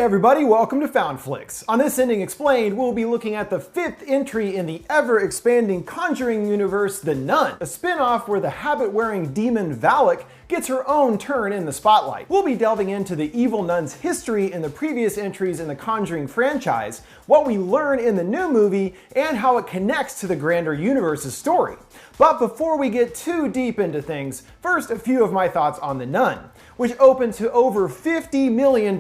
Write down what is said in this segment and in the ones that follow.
everybody, welcome to Found Flicks. On this Ending Explained, we'll be looking at the 5th entry in the ever-expanding Conjuring universe, The Nun, a spin-off where the habit-wearing demon Valak gets her own turn in the spotlight. We'll be delving into the evil nun's history in the previous entries in the Conjuring franchise, what we learn in the new movie, and how it connects to the grander universe's story. But before we get too deep into things, first a few of my thoughts on The Nun, which opened to over $50 million,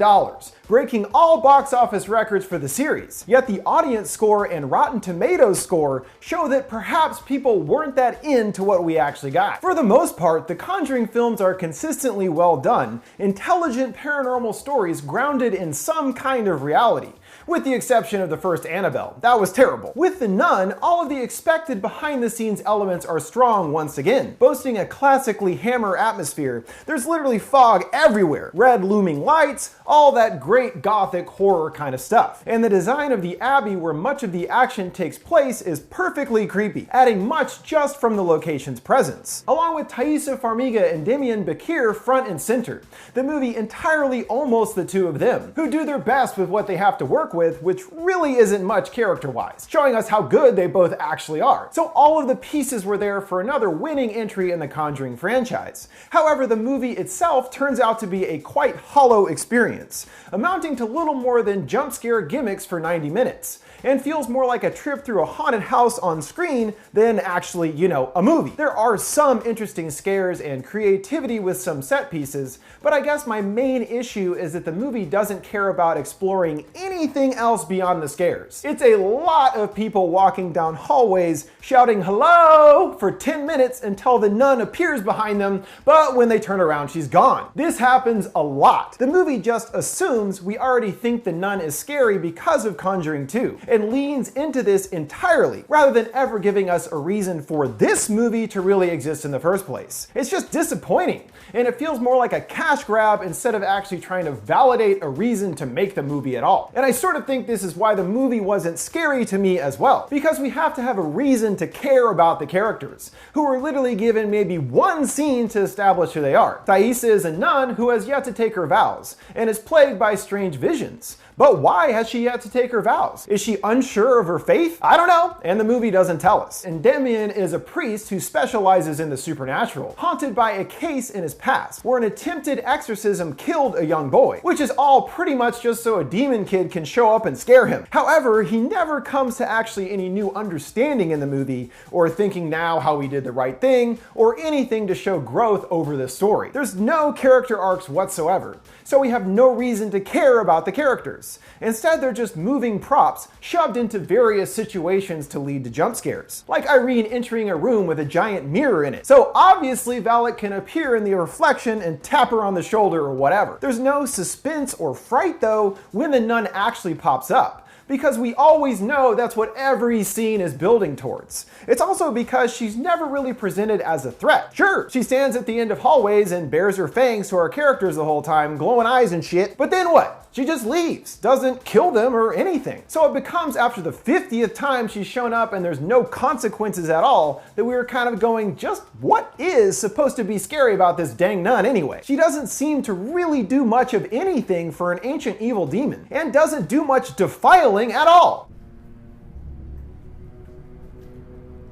breaking all box office records for the series. Yet the audience score and Rotten Tomatoes score show that perhaps people weren't that into what we actually got. For the most part, the Conjuring films are consistently well done, intelligent paranormal stories grounded in some kind of reality, with the exception of the first Annabelle. That was terrible. With The Nun, all of the expected behind-the-scenes elements are strong once again. Boasting a classically Hammer atmosphere, there's literally fog everywhere, red looming lights, all that great gothic horror kind of stuff. And the design of the Abbey where much of the action takes place is perfectly creepy, adding much just from the location's presence. Along with Taissa Farmiga and Demian Bakir front and center, the movie entirely almost the two of them, who do their best with what they have to work with, which really isn't much character-wise, showing us how good they both actually are. So all of the pieces were there for another winning entry in the Conjuring franchise. However, the movie itself turns out to be a quite hollow experience, amounting to little more than jump scare gimmicks for 90 minutes, and feels more like a trip through a haunted house on screen than actually, a movie. There are some interesting scares and creativity with some set pieces, but I guess my main issue is that the movie doesn't care about exploring anything else beyond the scares. It's a lot of people walking down hallways shouting hello for 10 minutes until the nun appears behind them, but when they turn around, she's gone. This happens a lot. The movie just assumes we already think the nun is scary because of Conjuring 2, and leans into this entirely, rather than ever giving us a reason for this movie to really exist in the first place. It's just disappointing, and it feels more like a cash grab instead of actually trying to validate a reason to make the movie at all. And I sort of think this is why the movie wasn't scary to me as well, because we have to have a reason to care about the characters, who are literally given maybe one scene to establish who they are. Taissa is a nun who has yet to take her vows, and is plagued by strange visions. But why has she yet to take her vows? Is she unsure of her faith? I don't know, and the movie doesn't tell us. And Demian is a priest who specializes in the supernatural, haunted by a case in his past, where an attempted exorcism killed a young boy, which is all pretty much just so a demon kid can show up and scare him. However, he never comes to actually any new understanding in the movie, or thinking now how he did the right thing, or anything to show growth over the story. There's no character arcs whatsoever, so we have no reason to care about the characters. Instead, they're just moving props shoved into various situations to lead to jump scares, like Irene entering a room with a giant mirror in it. So obviously Valak can appear in the reflection and tap her on the shoulder or whatever. There's no suspense or fright though when the nun actually pops up, because we always know that's what every scene is building towards. It's also because she's never really presented as a threat. Sure, she stands at the end of hallways and bares her fangs to our characters the whole time, glowing eyes and shit, but then what? She just leaves, doesn't kill them or anything. So it becomes after the 50th time she's shown up and there's no consequences at all that we were kind of going, just what is supposed to be scary about this dang nun anyway? She doesn't seem to really do much of anything for an ancient evil demon, and doesn't do much defiling at all.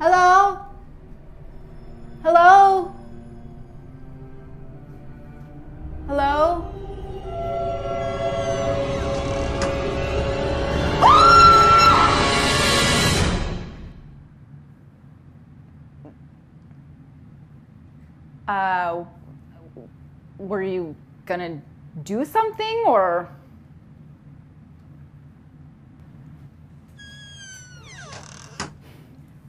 Hello? Hello? Hello? Were you gonna do something, or?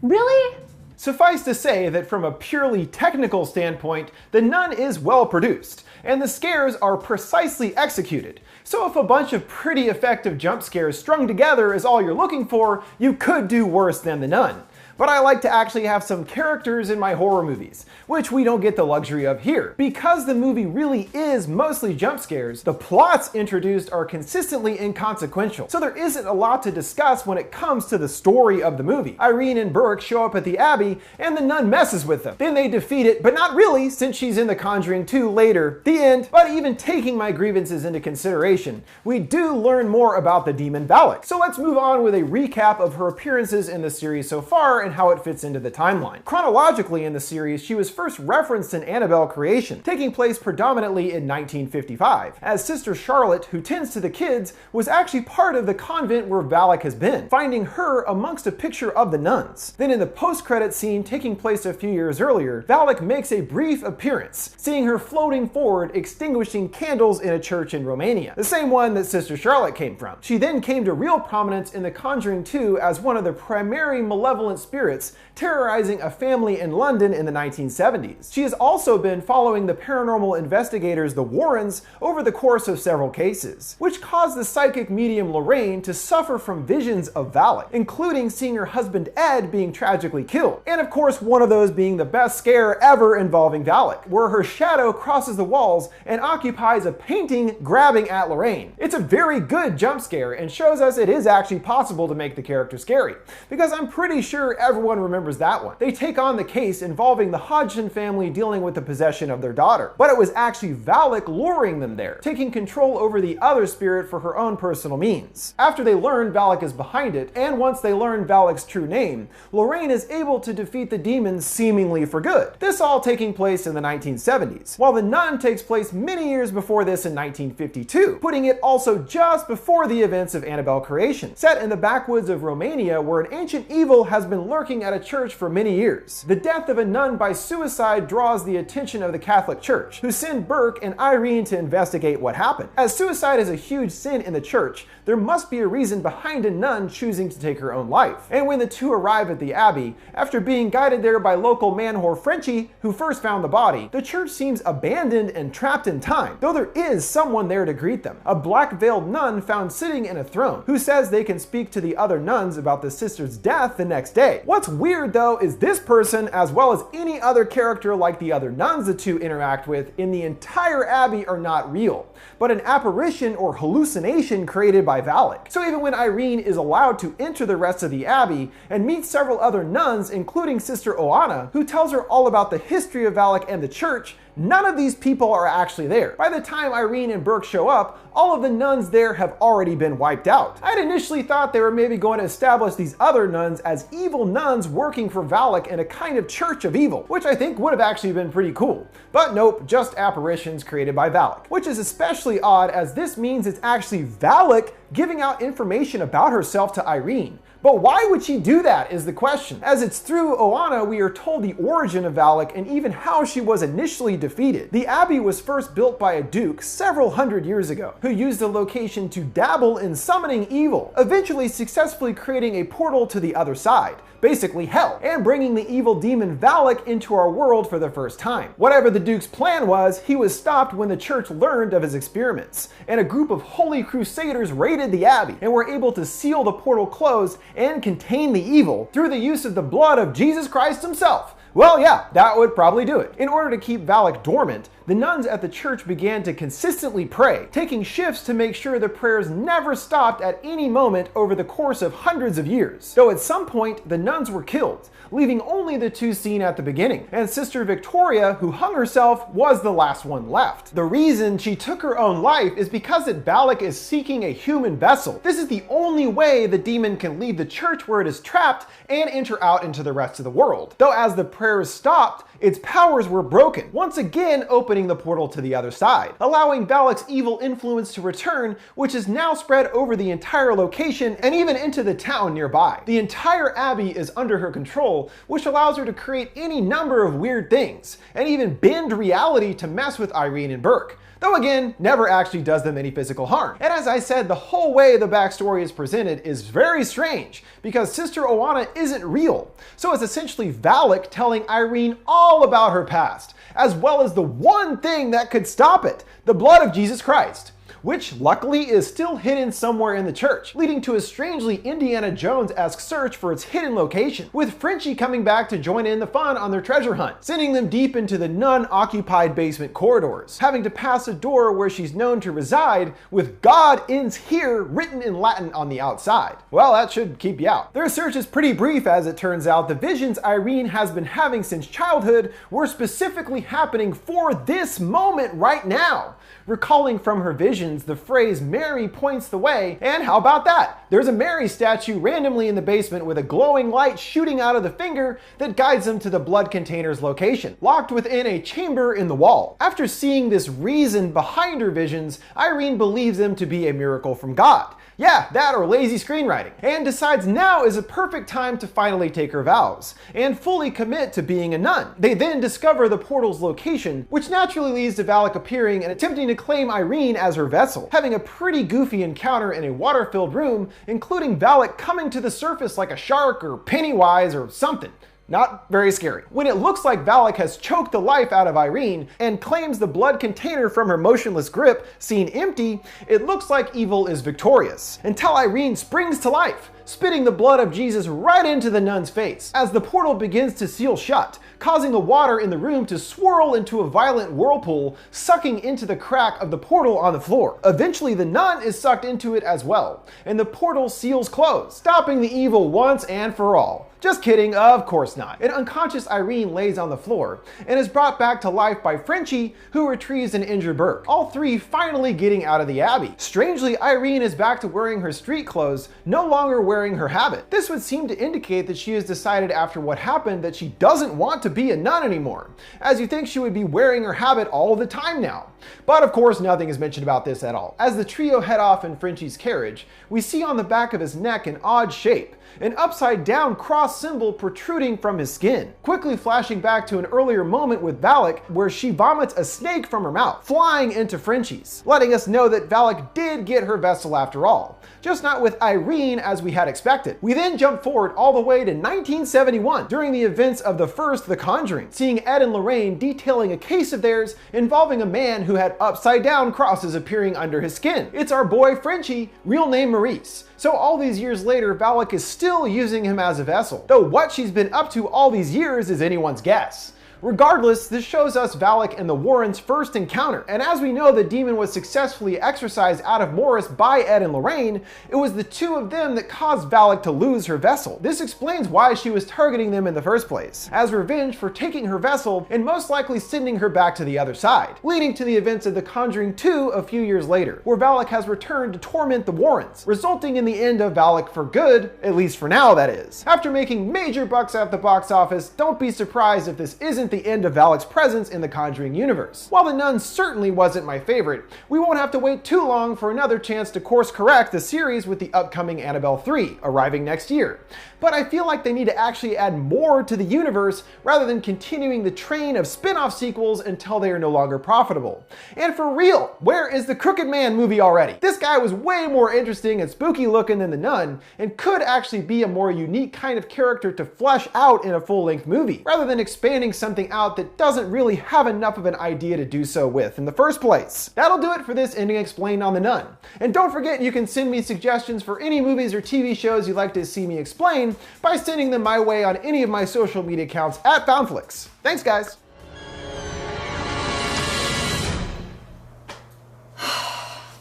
Really? Suffice to say that from a purely technical standpoint, The Nun is well produced, and the scares are precisely executed. So if a bunch of pretty effective jump scares strung together is all you're looking for, you could do worse than The Nun. but I like to actually have some characters in my horror movies, which we don't get the luxury of here. Because the movie really is mostly jump scares, the plots introduced are consistently inconsequential, so there isn't a lot to discuss when it comes to the story of the movie. Irene and Burke show up at the Abbey, and the nun messes with them. Then they defeat it, but not really, since she's in The Conjuring 2 later. The end. But even taking my grievances into consideration, we do learn more about the demon Valak. So let's move on with a recap of her appearances in the series so far and how it fits into the timeline. Chronologically in the series, she was first referenced in Annabelle Creation, taking place predominantly in 1955, as Sister Charlotte, who tends to the kids, was actually part of the convent where Valak has been, finding her amongst a picture of the nuns. Then in the post-credit scene taking place a few years earlier, Valak makes a brief appearance, seeing her floating forward extinguishing candles in a church in Romania, the same one that Sister Charlotte came from. She then came to real prominence in The Conjuring 2 as one of the primary malevolent spirits terrorizing a family in London in the 1970s. She has also been following the paranormal investigators, the Warrens, over the course of several cases, which caused the psychic medium Lorraine to suffer from visions of Valak, including seeing her husband Ed being tragically killed, and of course one of those being the best scare ever involving Valak, where her shadow crosses the walls and occupies a painting grabbing at Lorraine. It's a very good jump scare and shows us it is actually possible to make the character scary, because I'm pretty sure everyone remembers that one. They take on the case involving the Hodgson family dealing with the possession of their daughter, but it was actually Valak luring them there, taking control over the other spirit for her own personal means. After they learn Valak is behind it, and once they learn Valak's true name, Lorraine is able to defeat the demons seemingly for good. This all taking place in the 1970s, while The Nun takes place many years before this in 1952, putting it also just before the events of Annabelle Creation, set in the backwoods of Romania where an ancient evil has been lurking at a church for many years. The death of a nun by suicide draws the attention of the Catholic Church, who send Burke and Irene to investigate what happened. As suicide is a huge sin in the church, there must be a reason behind a nun choosing to take her own life. And when the two arrive at the Abbey, after being guided there by local man whore Frenchie, who first found the body, the church seems abandoned and trapped in time, though there is someone there to greet them, a black-veiled nun found sitting in a throne, who says they can speak to the other nuns about the sister's death the next day. What's weird though is this person, as well as any other character like the other nuns the two interact with in the entire Abbey, are not real, but an apparition or hallucination created by Valak. So even when Irene is allowed to enter the rest of the Abbey and meet several other nuns, including Sister Oana, who tells her all about the history of Valak and the church, none of these people are actually there. By the time Irene and Burke show up, all of the nuns there have already been wiped out. I'd initially thought they were maybe going to establish these other nuns as evil nuns working for Valak in a kind of church of evil, which I think would have actually been pretty cool. But nope, just apparitions created by Valak, which is especially odd as this means it's actually Valak giving out information about herself to Irene. But why would she do that is the question, as it's through Oana we are told the origin of Valak and even how she was initially defeated. The Abbey was first built by a duke several hundred years ago, who used the location to dabble in summoning evil, eventually successfully creating a portal to the other side, basically hell, and bringing the evil demon Valak into our world for the first time. Whatever the duke's plan was, he was stopped when the church learned of his experiments, and a group of holy crusaders raided the Abbey and were able to seal the portal closed and contain the evil through the use of the blood of Jesus Christ himself. Well, yeah, that would probably do it. In order to keep Valak dormant, the nuns at the church began to consistently pray, taking shifts to make sure the prayers never stopped at any moment over the course of hundreds of years. Though at some point, the nuns were killed, leaving only the two seen at the beginning, and Sister Victoria, who hung herself, was the last one left. The reason she took her own life is because that Valak is seeking a human vessel. This is the only way the demon can leave the church where it is trapped and enter out into the rest of the world. Though as the prayers stopped, its powers were broken, once again opening the portal to the other side, allowing Valak's evil influence to return, which is now spread over the entire location and even into the town nearby. The entire Abbey is under her control, which allows her to create any number of weird things, and even bend reality to mess with Irene and Burke. Though again, never actually does them any physical harm. And as I said, the whole way the backstory is presented is very strange, because Sister Oana isn't real. So it's essentially Valak telling Irene all about her past, as well as the one thing that could stop it, the blood of Jesus Christ. which luckily is still hidden somewhere in the church, leading to a strangely Indiana Jones-esque search for its hidden location, with Frenchie coming back to join in the fun on their treasure hunt, sending them deep into the nun-occupied basement corridors, having to pass a door where she's known to reside, with "God ends here" written in Latin on the outside. Well, that should keep you out. Their search is pretty brief, as it turns out. The visions Irene has been having since childhood were specifically happening for this moment right now, recalling from her visions the phrase "Mary points the way," and how about that? There's a Mary statue randomly in the basement with a glowing light shooting out of the finger that guides them to the blood container's location, locked within a chamber in the wall. After seeing this reason behind her visions, Irene believes them to be a miracle from God. Yeah, that or lazy screenwriting, and decides now is a perfect time to finally take her vows and fully commit to being a nun. They then discover the portal's location, which naturally leads to Valak appearing and attempting to claim Irene as her vessel, having a pretty goofy encounter in a water-filled room, including Valak coming to the surface like a shark or Pennywise or something. Not very scary. When it looks like Valak has choked the life out of Irene and claims the blood container from her motionless grip, seen empty, it looks like evil is victorious, until Irene springs to life, spitting the blood of Jesus right into the nun's face, as the portal begins to seal shut, causing the water in the room to swirl into a violent whirlpool, sucking into the crack of the portal on the floor. Eventually, the nun is sucked into it as well, and the portal seals closed, stopping the evil once and for all. Just kidding, of course not. An unconscious Irene lays on the floor and is brought back to life by Frenchie, who retrieves an injured Burke, all three finally getting out of the abbey. Strangely, Irene is back to wearing her street clothes, no longer wearing her habit. This would seem to indicate that she has decided after what happened that she doesn't want to be a nun anymore, as you think she would be wearing her habit all the time now. But of course, nothing is mentioned about this at all. As the trio head off in Frenchie's carriage, we see on the back of his neck an odd shape, an upside-down cross symbol protruding from his skin, quickly flashing back to an earlier moment with Valak where she vomits a snake from her mouth, flying into Frenchie's, letting us know that Valak did get her vessel after all, just not with Irene as we had expected. We then jump forward all the way to 1971, during the events of the first The Conjuring, seeing Ed and Lorraine detailing a case of theirs involving a man who had upside-down crosses appearing under his skin. It's our boy Frenchie, real name Maurice. So all these years later, Valak is still using him as a vessel, though what she's been up to all these years is anyone's guess. Regardless, this shows us Valak and the Warrens' first encounter, and as we know the demon was successfully exorcised out of Morris by Ed and Lorraine, it was the two of them that caused Valak to lose her vessel. This explains why she was targeting them in the first place, as revenge for taking her vessel and most likely sending her back to the other side, leading to the events of The Conjuring 2 a few years later, where Valak has returned to torment the Warrens, resulting in the end of Valak for good, at least for now that is. After making major bucks at the box office, don't be surprised if this isn't the end of Valak's presence in the Conjuring universe. While The Nun certainly wasn't my favorite, we won't have to wait too long for another chance to course correct the series with the upcoming Annabelle 3, arriving next year. But I feel like they need to actually add more to the universe rather than continuing the train of spin-off sequels until they are no longer profitable. And for real, where is the Crooked Man movie already? This guy was way more interesting and spooky looking than The Nun, and could actually be a more unique kind of character to flesh out in a full-length movie, rather than expanding something out that doesn't really have enough of an idea to do so with in the first place. That'll do it for this ending explained on The Nun. And don't forget, you can send me suggestions for any movies or TV shows you'd like to see me explain by sending them my way on any of my social media accounts at FoundFlix. Thanks, guys.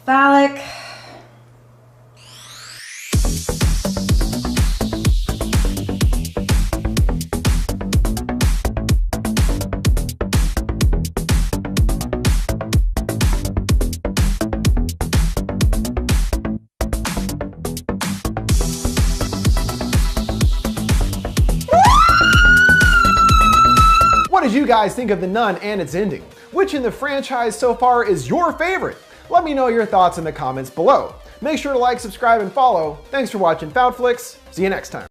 Valak. What did you guys think of The Nun and its ending? Which in the franchise so far is your favorite? Let me know your thoughts in the comments below. Make sure to like, subscribe, and follow. Thanks for watching FoundFlix. See you next time.